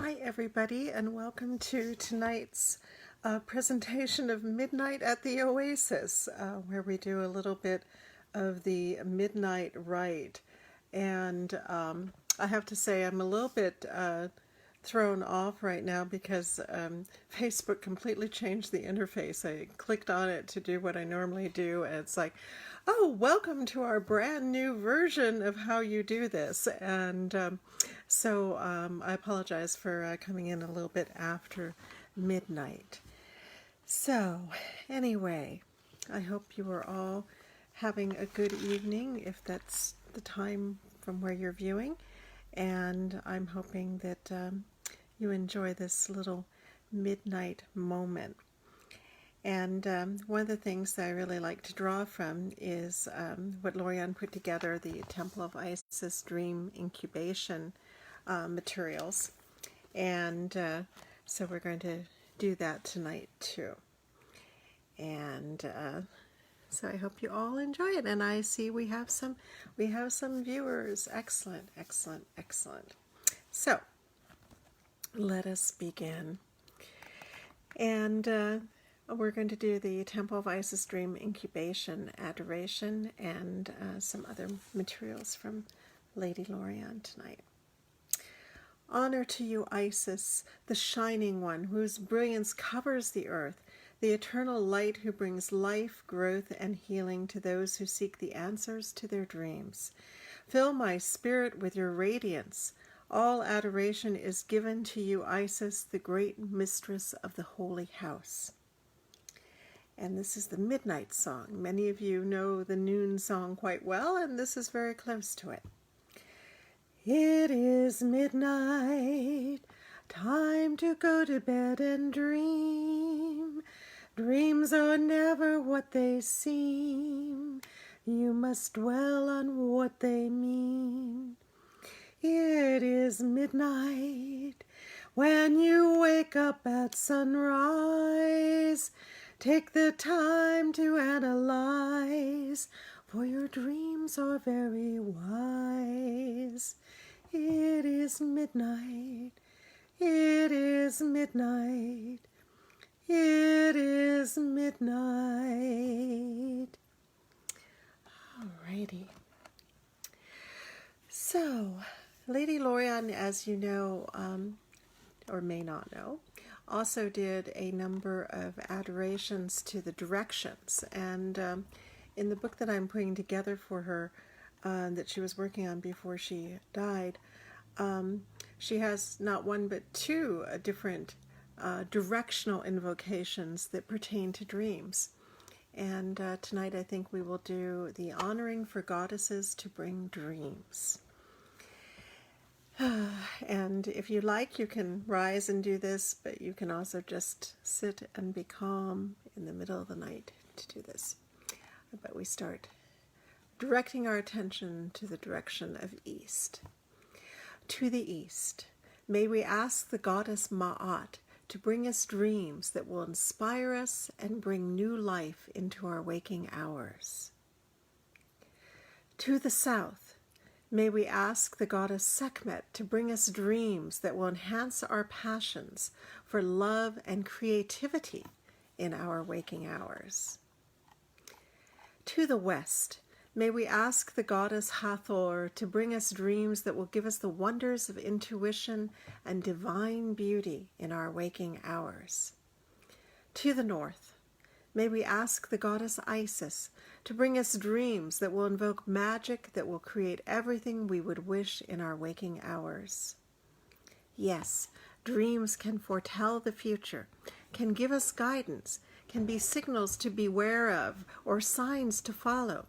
Hi everybody, and welcome to tonight's presentation of Midnight at the Oasis, where we do a little bit of the midnight rite. And I have to say I'm a little bit thrown off right now because Facebook completely changed the interface. I clicked on it to do what I normally do, and it's like, oh, welcome to our brand new version of how you do this. And so I apologize for coming in a little bit after midnight. So anyway, I hope you are all having a good evening if that's the time from where you're viewing. And I'm hoping that you enjoy this little midnight moment. And one of the things that I really like to draw from is what Lorianne put together, the Temple of Isis Dream Incubation materials. And so we're going to do that tonight too. And so I hope you all enjoy it. And I see we have some viewers. Excellent, excellent, excellent. So let us begin. And we're going to do the Temple of Isis Dream Incubation Adoration and some other materials from Lady Lorianne tonight. Honor to you, Isis, the shining one, whose brilliance covers the earth, the eternal light who brings life, growth, and healing to those who seek the answers to their dreams. Fill my spirit with your radiance. All adoration is given to you, Isis, the great mistress of the holy house. And this is the midnight song. Many of you know the noon song quite well, and this is very close to it. It is midnight, time to go to bed and dream. Dreams are never what they seem. You must dwell on what they mean. It is midnight, when you wake up at sunrise. Take the time to analyze, for your dreams are very wise. It is midnight, it is midnight, it is midnight. Alrighty. So, Lady Lorianne, as you know, or may not know, also did a number of adorations to the directions. And in the book that I'm putting together for her, that she was working on before she died, she has not one but two different directional invocations that pertain to dreams. And tonight I think we will do the honoring for goddesses to bring dreams. And if you like, you can rise and do this, but you can also just sit and be calm in the middle of the night to do this. But we start directing our attention to the direction of east. To the east, may we ask the goddess Ma'at to bring us dreams that will inspire us and bring new life into our waking hours. To the south, may we ask the goddess Sekhmet to bring us dreams that will enhance our passions for love and creativity in our waking hours. To the west, may we ask the goddess Hathor to bring us dreams that will give us the wonders of intuition and divine beauty in our waking hours. To the north, may we ask the goddess Isis to bring us dreams that will invoke magic that will create everything we would wish in our waking hours. Yes, dreams can foretell the future, can give us guidance, can be signals to beware of or signs to follow.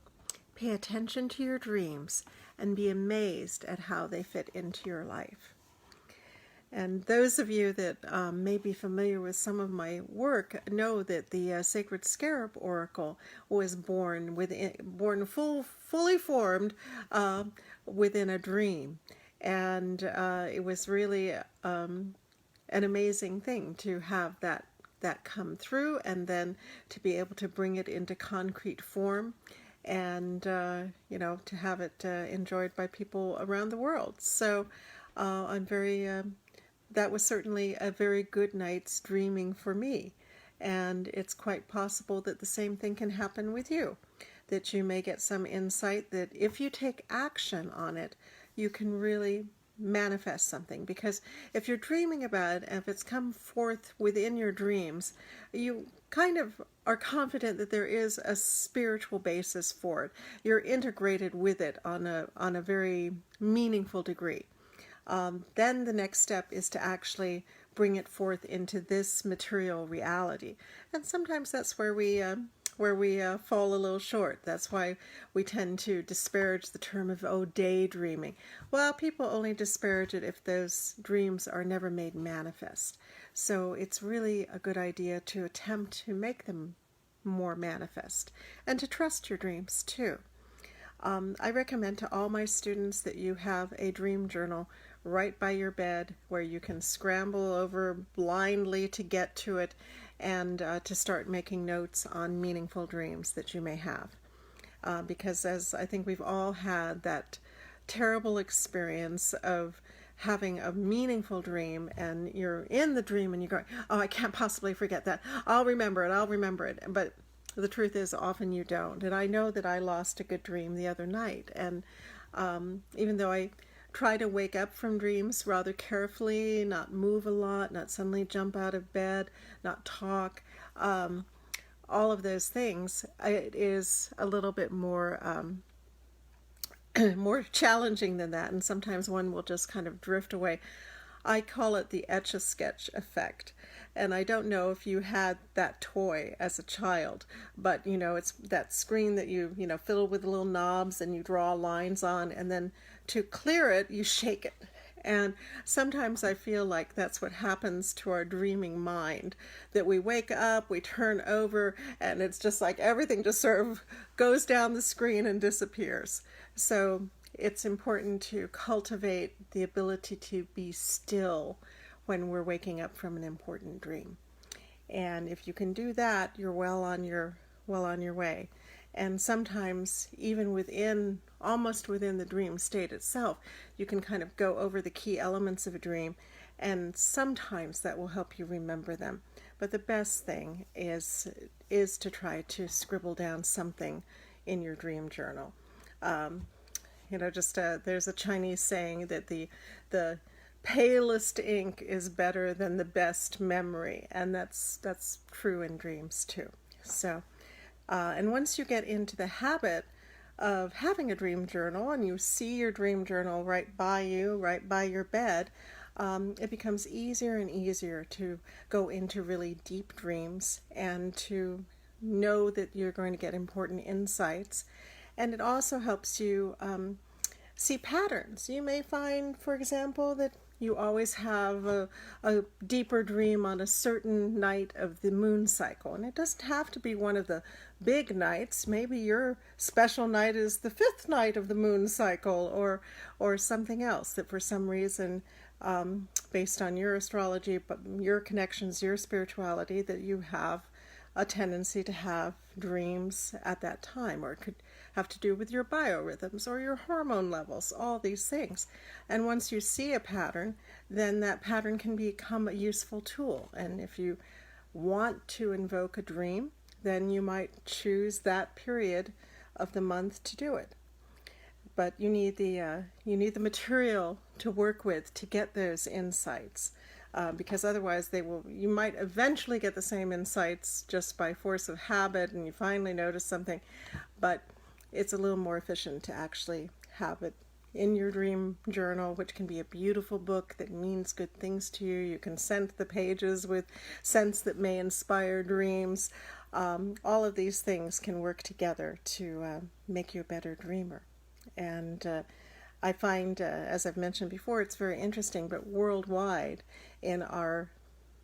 Pay attention to your dreams and be amazed at how they fit into your life. And those of you that may be familiar with some of my work know that the Sacred Scarab Oracle was born fully formed within a dream. And it was really an amazing thing to have that come through, and then to be able to bring it into concrete form, and to have it enjoyed by people around the world. So I'm very that was certainly a very good night's dreaming for me. And it's quite possible that the same thing can happen with you, that you may get some insight that if you take action on it, you can really manifest something. Because if you're dreaming about it, and if it's come forth within your dreams, you kind of are confident that there is a spiritual basis for it. You're integrated with it on a very meaningful degree. Then the next step is to actually bring it forth into this material reality. And sometimes that's where we fall a little short. That's why we tend to disparage the term of, oh, daydreaming. Well, people only disparage it if those dreams are never made manifest. So it's really a good idea to attempt to make them more manifest and to trust your dreams too. I recommend to all my students that you have a dream journal right by your bed where you can scramble over blindly to get to it and to start making notes on meaningful dreams that you may have. Because as I think we've all had that terrible experience of having a meaningful dream, and you're in the dream and you go, oh, I can't possibly forget that. I'll remember it. But the truth is often you don't. And I know that I lost a good dream the other night. And even though I try to wake up from dreams rather carefully, not move a lot, not suddenly jump out of bed, not talk, all of those things, it is a little bit more more challenging than that, and sometimes one will just kind of drift away. I call it the Etch-a-Sketch effect, and I don't know if you had that toy as a child, but it's that screen that you fiddle with little knobs and you draw lines on, and then to clear it you shake it. And sometimes I feel like that's what happens to our dreaming mind, that we wake up, we turn over, and it's just like everything just sort of goes down the screen and disappears. So it's important to cultivate the ability to be still when we're waking up from an important dream. And if you can do that, you're well on your way. And sometimes even almost within the dream state itself, you can kind of go over the key elements of a dream, and sometimes that will help you remember them. But the best thing is to try to scribble down something in your dream journal. There's a Chinese saying that the palest ink is better than the best memory, and that's true in dreams too. So, and once you get into the habit of having a dream journal, and you see your dream journal right by your bed, it becomes easier and easier to go into really deep dreams and to know that you're going to get important insights. And it also helps you see patterns. You may find, for example, that you always have a deeper dream on a certain night of the moon cycle. And it doesn't have to be one of the big nights. Maybe your special night is the 5th night of the moon cycle, or something else that for some reason, based on your astrology, but your connections, your spirituality, that you have a tendency to have dreams at that time, or it could have to do with your biorhythms or your hormone levels, all these things. And once you see a pattern, then that pattern can become a useful tool. And if you want to invoke a dream, then you might choose that period of the month to do it. But you need the material to work with to get those insights. Because otherwise you might eventually get the same insights just by force of habit, and you finally notice something, but it's a little more efficient to actually have it in your dream journal, which can be a beautiful book that means good things to you. You can scent the pages with scents that may inspire dreams. All of these things can work together to make you a better dreamer. And I find, as I've mentioned before, it's very interesting, but worldwide, in our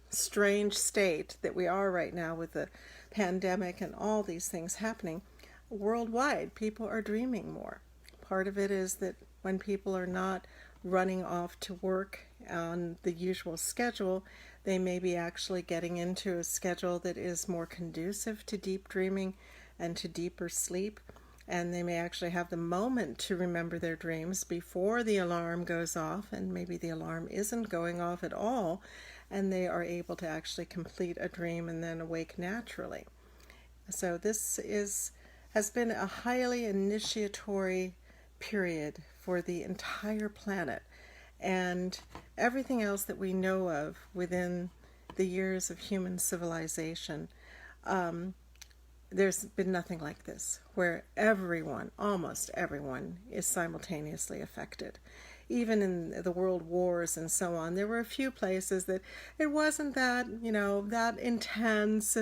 strange state that we are right now with the pandemic and all these things happening, worldwide, people are dreaming more. Part of it is that when people are not running off to work on the usual schedule, they may be actually getting into a schedule that is more conducive to deep dreaming and to deeper sleep. and they may actually have the moment to remember their dreams before the alarm goes off, and maybe the alarm isn't going off at all, and they are able to actually complete a dream and then awake naturally. So this has been a highly initiatory period for the entire planet, and everything else that we know of within the years of human civilization. There's been nothing like this, where everyone, almost everyone, is simultaneously affected. Even in the world wars and so on, there were a few places that it wasn't that, that intense,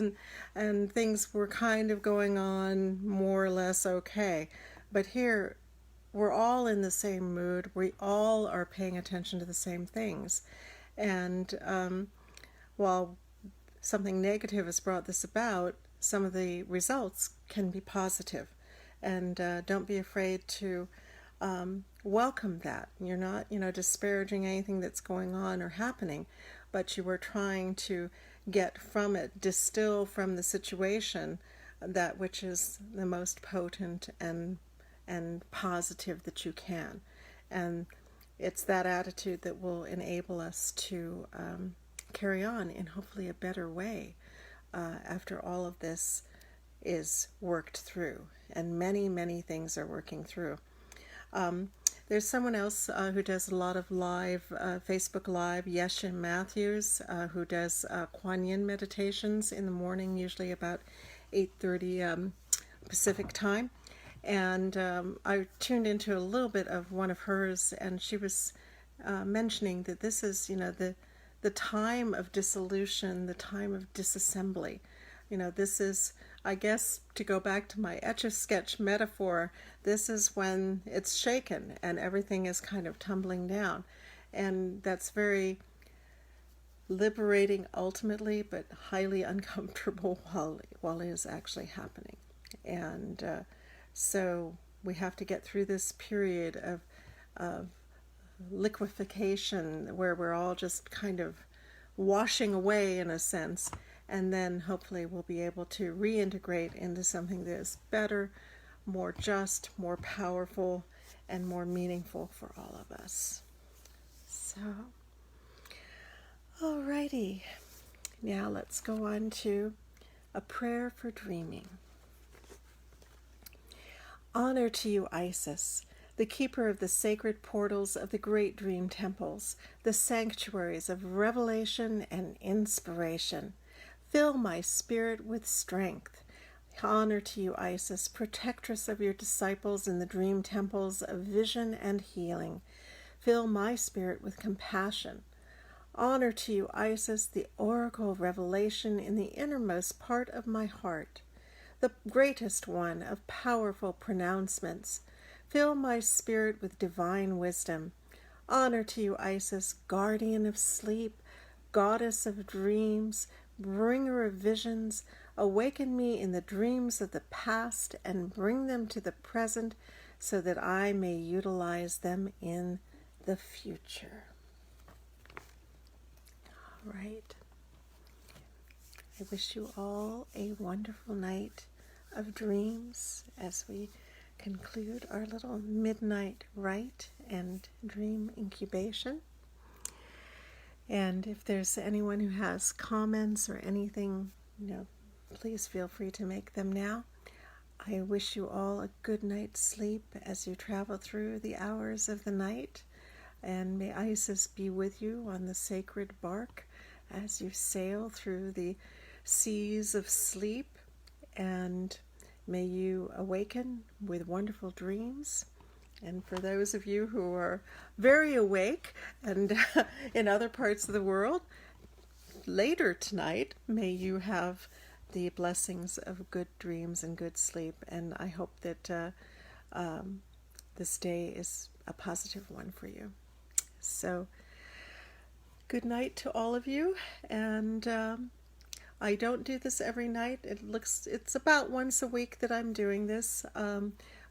and things were kind of going on more or less okay. But here, we're all in the same mood. We all are paying attention to the same things. And while something negative has brought this about, some of the results can be positive. And don't be afraid to welcome that. You're not, disparaging anything that's going on or happening, but you are trying to get from it, distill from the situation that which is the most potent and positive that you can. And it's that attitude that will enable us to carry on in hopefully a better way after all of this is worked through, and many, many things are working through. There's someone else who does a lot of live, Facebook Live, Yesha Matthews, who does Kuan Yin meditations in the morning, usually about 8:30 Pacific time. And I tuned into a little bit of one of hers, and she was mentioning that this is, the time of dissolution, the time of disassembly. This is, I guess, to go back to my Etch-a-Sketch metaphor, this is when it's shaken and everything is kind of tumbling down. And that's very liberating ultimately, but highly uncomfortable while it is actually happening. And so we have to get through this period of liquefaction where we're all just kind of washing away in a sense, and then hopefully we'll be able to reintegrate into something that is better, more just, more powerful, and more meaningful for all of us. So, alrighty, now let's go on to a prayer for dreaming. Honor to you, Isis, the keeper of the sacred portals of the great dream temples, the sanctuaries of revelation and inspiration. Fill my spirit with strength. Honor to you, Isis, protectress of your disciples in the dream temples of vision and healing. Fill my spirit with compassion. Honor to you, Isis, the oracle of revelation in the innermost part of my heart, the greatest one of powerful pronouncements. Fill my spirit with divine wisdom. Honor to you, Isis, guardian of sleep, goddess of dreams, bringer of visions. Awaken me in the dreams of the past and bring them to the present so that I may utilize them in the future. All right. I wish you all a wonderful night of dreams as we conclude our little midnight rite and dream incubation. And if there's anyone who has comments or anything, please feel free to make them now. I wish you all a good night's sleep as you travel through the hours of the night, and may Isis be with you on the sacred bark as you sail through the seas of sleep, and may you awaken with wonderful dreams. And for those of you who are very awake and in other parts of the world, later tonight, may you have the blessings of good dreams and good sleep. And I hope that this day is a positive one for you. So, good night to all of you. And I don't do this every night. It's about once a week that I'm doing this.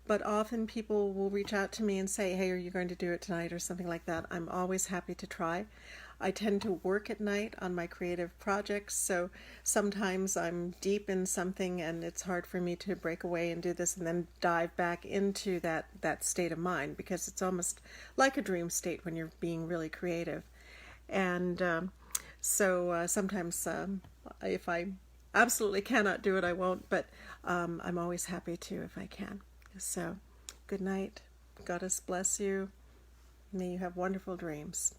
But often people will reach out to me and say, hey, are you going to do it tonight or something like that? I'm always happy to try. I tend to work at night on my creative projects, so sometimes I'm deep in something and it's hard for me to break away and do this and then dive back into that state of mind, because it's almost like a dream state when you're being really creative. And sometimes if I absolutely cannot do it, I won't, but I'm always happy to if I can. So, good night. Goddess bless you. May you have wonderful dreams.